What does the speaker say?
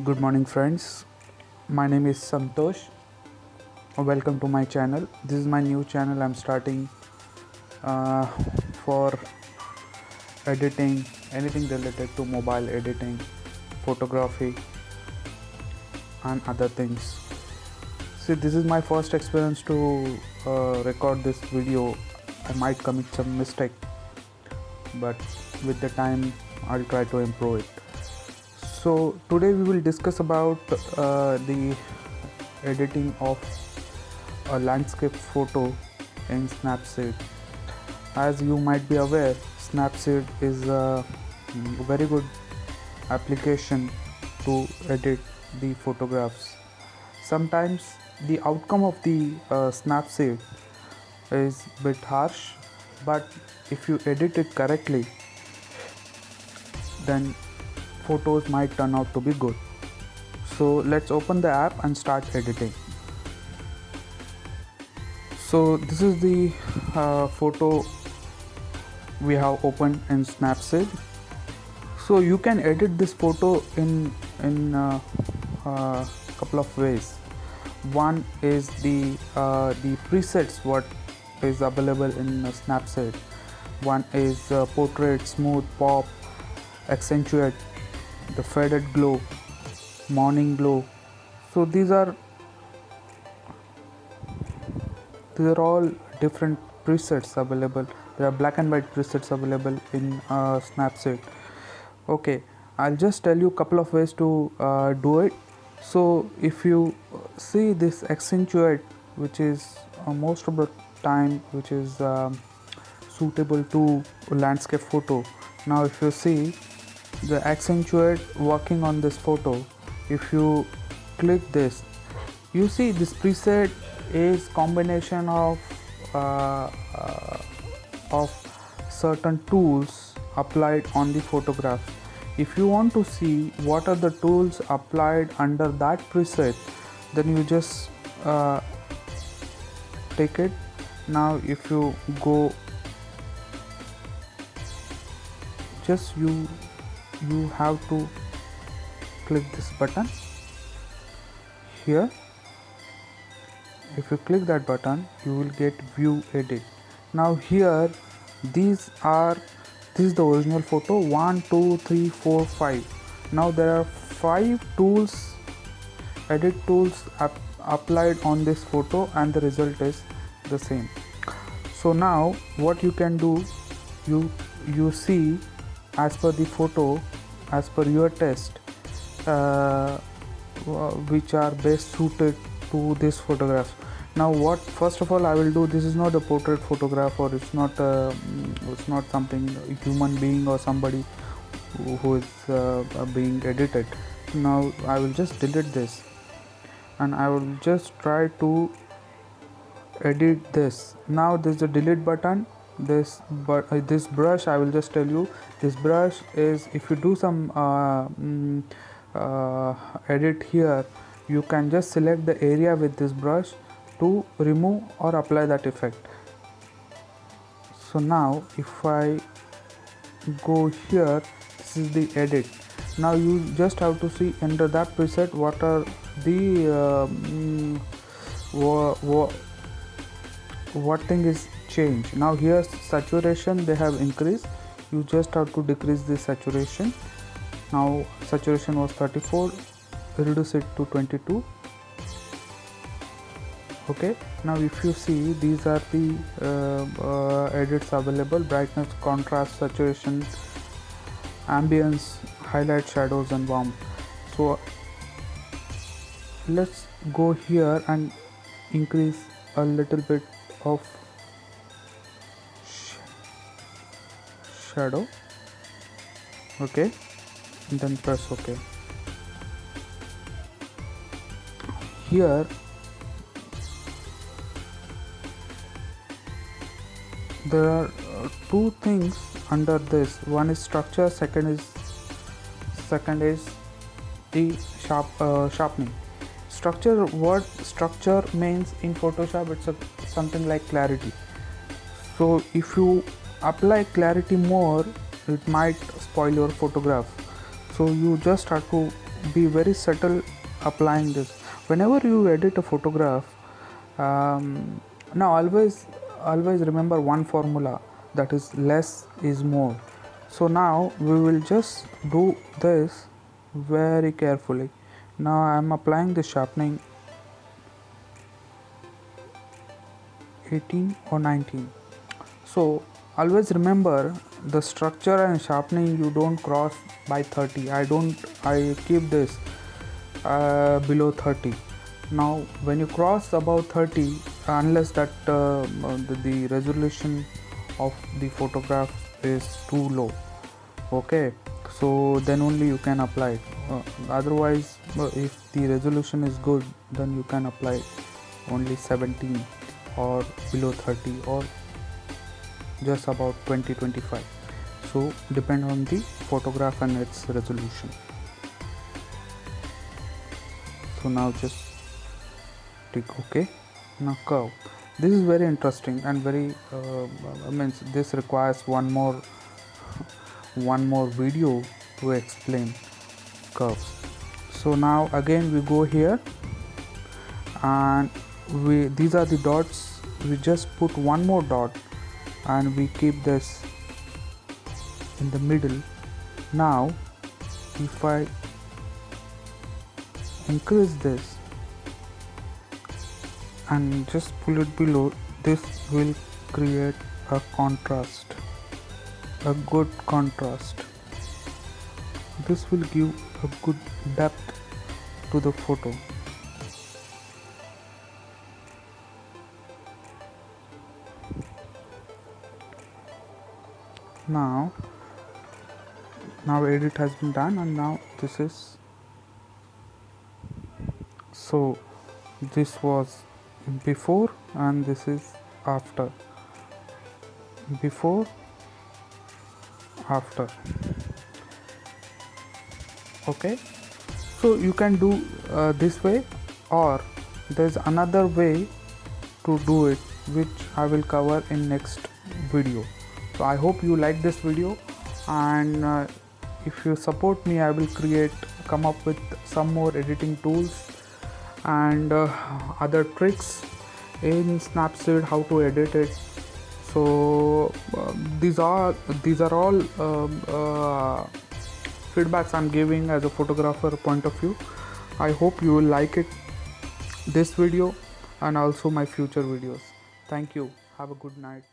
Good morning, friends. My name is Santosh. Welcome to my channel. This is my new channel I'm starting uh, for editing, anything related to mobile editing, photography, and other things. See, this is my first experience to record this video. I might commit some mistake, but with the time, I'll try to improve it. So today we will discuss about the editing of a landscape photo in Snapseed. As you might be aware, Snapseed is a very good application to edit the photographs. Sometimes the outcome of the Snapseed is a bit harsh, but if you edit it correctly, then photos might turn out to be good. So let's open the app and start editing. So this is the photo we have opened in Snapseed. So you can edit this photo in couple of ways. One is the presets what is available in Snapseed. One is portrait, smooth, pop, accentuate, the faded glow, morning glow. So these are all different presets available. There are black and white presets available in Snapseed. Okay, I'll just tell you a couple of ways to do it. So if you see this accentuate, which is most of the time which is suitable to landscape photo. Now if you see the accentuate working on this photo, if you click this, you see this preset is combination of certain tools applied on the photograph. If you want to see what are the tools applied under that preset, then you just take it. Now if you go, just you have to click this button here. If you click that button, you will get view edit. Now here this is the original photo, 1 2 3 4 5. Now there are 5 tools, edit tools applied on this photo, and the result is the same. So now what you can do, you see as per the photo, as per your test, which are best suited to this photograph. Now what first of all I will do, this is not a portrait photograph, or it's not something human being or somebody who is being edited. Now I will just delete this and I will just try to edit this. Now there's a delete button. This brush, I will just tell you, this brush is, if you do some edit here, you can just select the area with this brush to remove or apply that effect. So now if I go here, this is the edit. Now you just have to see under that preset what are the what thing is changed. Now here saturation they have increased, you just have to decrease the saturation. Now saturation was 34, reduce it to 22. Okay, now if you see, these are the edits available: brightness, contrast, saturation, ambience, highlight, shadows, and warmth. So let's go here and increase a little bit of shadow. Okay, and then press OK. Here there are two things under this. One is structure, second is the sharpening. Structure, what structure means in Photoshop, it's something like clarity. So if you apply clarity more, it might spoil your photograph. So you just have to be very subtle applying this. Whenever you edit a photograph, now always remember one formula, that is less is more. So now we will just do this very carefully. Now I am applying the sharpening 18 or 19. So always remember the structure and sharpening you don't cross by 30. I keep this below 30. Now when you cross above 30, unless that the resolution of the photograph is too low, okay, so then only you can apply it. Otherwise, if the resolution is good, then you can apply only 17 or below 30 or just about 20-25. So depend on the photograph and its resolution. So now just click OK. Now curve. This is very interesting and very means this requires one more video to explain curves. So now again we go here and these are the dots. We just put one more dot and we keep this in the middle. Now if I increase this and just pull it below, this will create a contrast, a good contrast. This will give a good depth to the photo. Now edit has been done, and now this is, so this was before and this is after, before, after. Okay, so you can do this way, or there's another way to do it, which I will cover in next video. So I hope you like this video, and if you support me, I will come up with some more editing tools and other tricks in Snapseed, how to edit it. So these are all feedbacks I'm giving as a photographer point of view. I hope you will like it, this video, and also my future videos. Thank you. Have a good night.